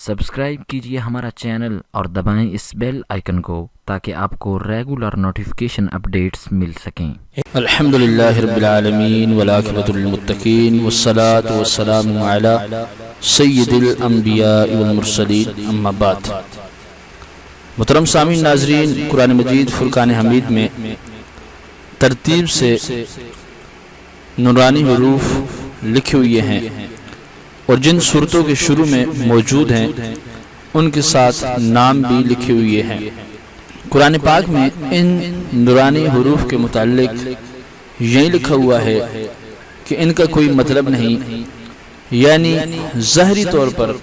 Subscribe کیجئے ہمارا channel اور دبائیں اس بیل آئیکن کو تاکہ آپ کو ریگولر نوٹیفیکیشن اپڈیٹس مل سکیں۔ الحمدللہ رب العالمین والعاقبۃ للمتقین والصلاة والسلام علی سید الانبیاء والمرسلین، اما بعد۔ محترم سامعین ناظرین، قرآن مجید فرقان حمید میں ترتیب سے نورانی حروف لکھے ہوئے ہیں اور جن صورتوں کے شروع میں موجود ہیں ان کے ساتھ نام بھی لکھے ہوئے ہیں۔ قرآن پاک میں ان نورانی حروف کے متعلق یہی لکھا ہوا ہے کہ ان کا کوئی مطلب نہیں، یعنی ظاہری طور پر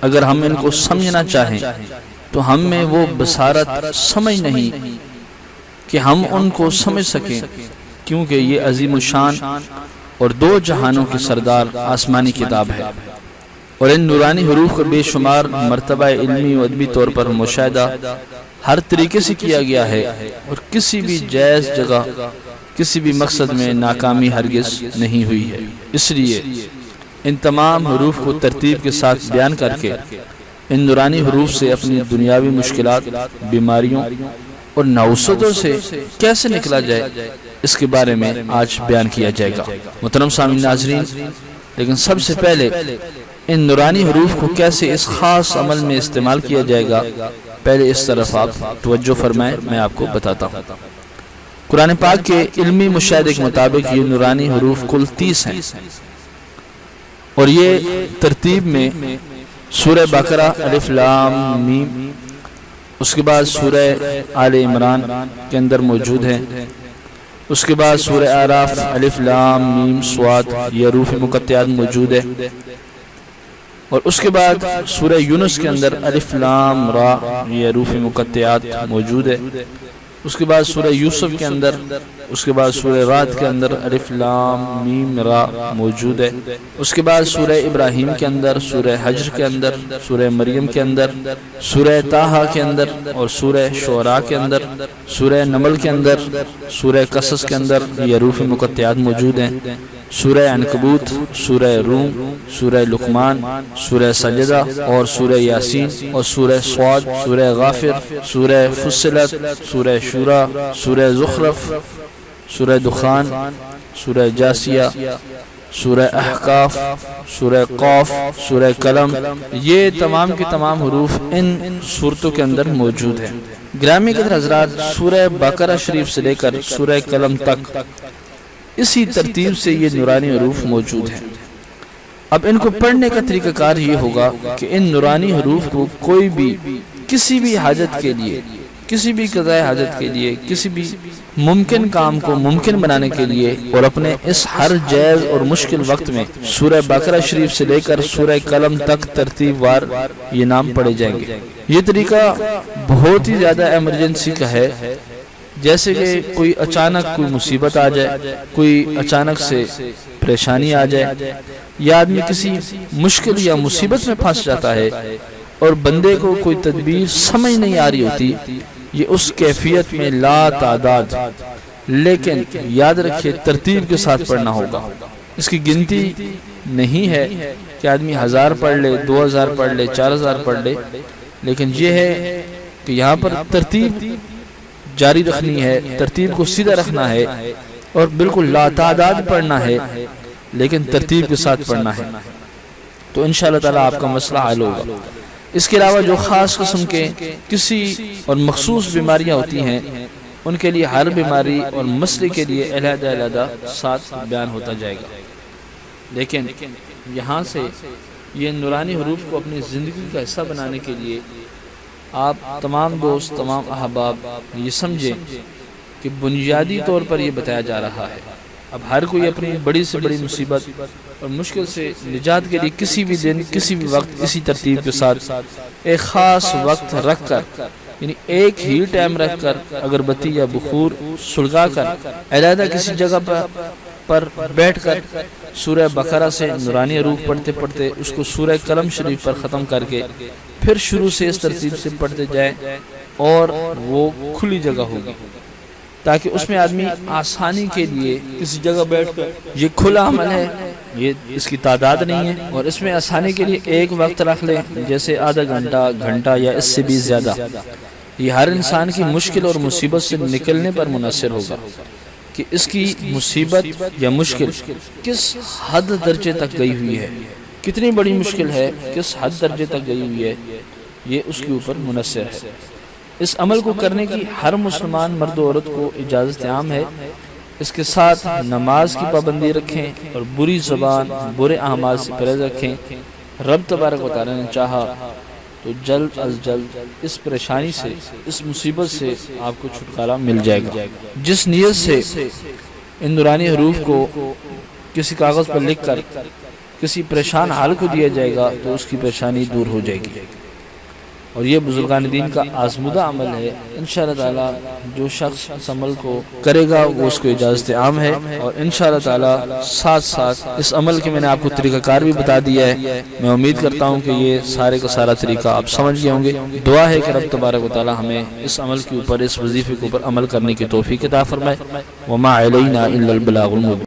اگر ہم ان کو سمجھنا چاہیں تو ہم میں وہ بصارت سمجھ نہیں کہ ہم ان کو سمجھ سکیں، کیونکہ یہ عظیم الشان اور دو جہانوں کے سردار آسمانی کتاب ہے، اور ان نورانی حروف کا بے شمار مرتبہ علمی و ادبی طور پر مشاہدہ ہر طریقے سے کیا گیا ہے، اور کسی بھی جائز جگہ کسی بھی مقصد میں ناکامی ہرگز نہیں ہوئی ہے۔ اس لیے ان تمام حروف کو ترتیب کے ساتھ بیان کر کے ان نورانی حروف سے اپنی دنیاوی مشکلات، بیماریوں اور نوسطوں سے کیسے نکلا جائے، اس کے بارے میں آج بیان کیا جائے گا۔ محترم سامعین ناظرین، لیکن سب سے پہلے ان نورانی حروف کو کیسے اس خاص عمل میں استعمال کیا جائے گا، پہلے اس طرف آپ توجہ فرمائیں، میں آپ کو بتاتا ہوں۔ قرآن پاک کے علمی مشاہدے کے مطابق یہ نورانی حروف کل 30 ہیں، اور یہ ترتیب میں سورہ بقرہ الف لام میم، اس کے بعد سورہ آل عمران کے اندر موجود ہے، اس کے بعد سورہ اعراف الف لام میم صاد، یہ حروف مقطعات موجود ہے، اور اس کے بعد سورہ یونس کے اندر الف لام را، یہ حروف مقطعات موجود ہے، اس کے بعد سورہ یوسف کے اندر، اس کے بعد سورہ رعد کے اندر الف لام میم را موجود ہے، اس کے بعد سورہ ابراہیم کے اندر، سورہ حجر کے اندر، سورہ مریم کے اندر، سورہ طٰہٰ کے اندر، اور سورہ شعراء کے اندر، سورہ نمل کے اندر، سورہ قصص کے اندر یہ حروف مقطعات موجود ہیں، سورہ عنکبوت، سورہ روم، سورہ لقمان، سورہ سجدہ اور سورہ یاسین، اور سورہ صاد، سورہ غافر، سورہ فصلت، سورہ شورى، سورہ زخرف، سورہ دخان، سورہ جاسیہ، سورہ احقاف، سورہ قاف، سورہ قلم، یہ تمام کے تمام حروف ان سورتوں کے اندر موجود ہیں۔ گرامی قدر حضرات، سورہ بقرہ شریف سے لے کر سورہ قلم تک اسی ترتیب سے یہ نورانی حروف موجود ہیں۔ اب ان کو پڑھنے کا طریقہ کار یہ ہوگا کہ ان نورانی حروف کو کوئی بھی کسی بھی حاجت کے لیے، کسی بھی قضاء حاجت کے لیے، کسی بھی ممکن کام کو ممکن بنانے کے لیے، اور اپنے اس ہر جائز اور مشکل وقت میں سورہ بقرہ شریف سے لے کر سورہ قلم تک ترتیب وار یہ نام پڑھے جائیں گے۔ یہ طریقہ بہت ہی زیادہ ایمرجنسی کا ہے، جیسے کہ کوئی اچانک کوئی مصیبت آ جائے، کوئی اچانک سے پریشانی آ جائے، یا آدمی کسی مشکل یا مصیبت میں پھنس جاتا ہے اور بندے کو کوئی تدبیر سمجھ نہیں آ رہی ہوتی، یہ اس کیفیت میں لا تعداد، لیکن یاد رکھیے ترتیب کے ساتھ پڑھنا ہوگا۔ اس کی گنتی نہیں ہے کہ آدمی 1000 پڑھ لے، 2000 پڑھ لے، 4000 پڑھ لے، لیکن یہ ہے کہ یہاں پر ترتیب جاری رکھنی ہے، ترتیب کو سیدھا رکھنا ہے، اور بالکل لا تعداد پڑھنا ہے، لیکن ترتیب کے ساتھ پڑھنا ہے، تو انشاءاللہ تعالیٰ آپ کا مسئلہ حل ہوگا۔ اس کے علاوہ جو خاص قسم کے کسی اور مخصوص بیماریاں ہوتی ہیں، ان کے لیے ہر بیماری اور مسئلے کے لیے علیحدہ علیحدہ ساتھ بیان ہوتا جائے گا، لیکن یہاں سے یہ نورانی حروف کو اپنی زندگی کا حصہ بنانے کے لیے آپ تمام دوست، تمام احباب یہ سمجھیں کہ بنیادی طور پر یہ بتایا جا رہا ہے۔ اب ہر کوئی اپنی بڑی سے بڑی مصیبت اور مشکل سے نجات کے لیے کسی بھی دن، کسی بھی وقت، اسی ترتیب کے ساتھ ایک خاص وقت رکھ کر، یعنی ایک ہی ٹائم رکھ کر، اگربتی یا بخور سلگا کر علیحدہ کسی جگہ پر بیٹھ کر سورہ بقرہ سے نورانی حروف پڑھتے پڑھتے اس کو سورہ قلم شریف پر ختم کر کے پھر شروع سے اس ترتیب سے پڑھتے جائیں، اور وہ کھلی جگہ ہوگی تاکہ اس میں آدمی آسانی کے لیے کسی جگہ بیٹھ کر، یہ کھلا عمل ہے، یہ اس کی تعداد نہیں ہے، اور اس میں آسانی کے لیے ایک وقت رکھ لیں، جیسے آدھا گھنٹہ یا اس سے بھی زیادہ۔ یہ ہر انسان کی مشکل اور مصیبت سے نکلنے پر منحصر ہوگا کہ اس کی مصیبت یا مشکل کس حد درجے تک گئی ہوئی ہے، کتنی بڑی مشکل ہے، کس حد درجے تک گئی ہوئی ہے، یہ اس کے اوپر منحصر ہے۔ اس عمل کو کرنے کی ہر مسلمان مرد و عورت کو اجازت عام ہے۔ اس کے ساتھ نماز کی پابندی رکھیں اور بری زبان، برے اعمال سے پرہیز رکھیں۔ رب تبارک و تعالی نے چاہا تو جلد از جلد اس پریشانی سے، اس مصیبت سے آپ کو چھٹکارا مل جائے گا۔ جس نیت سے ان نورانی حروف کو کسی کاغذ پر لکھ کر کسی پریشان حال کو دیا جائے گا تو اس کی پریشانی دور ہو جائے گی، اور یہ بزرگان دین کا آزمودہ عمل ہے۔ انشاءاللہ تعالی جو شخص اس عمل کو کرے گا وہ اس کو اجازت عام ہے، اور انشاءاللہ تعالی ساتھ ساتھ اس عمل کے میں نے آپ کو طریقہ کار بھی بتا دیا ہے۔ میں امید کرتا ہوں کہ یہ سارے کا سارا طریقہ آپ سمجھ گئے ہوں گے۔ دعا ہے کہ رب تبارک و تعالی ہمیں اس عمل کے اوپر، اس وظیفے کے اوپر عمل کرنے کی توفیق عطا فرمائے۔ وما علینا الا البلاغ المبین۔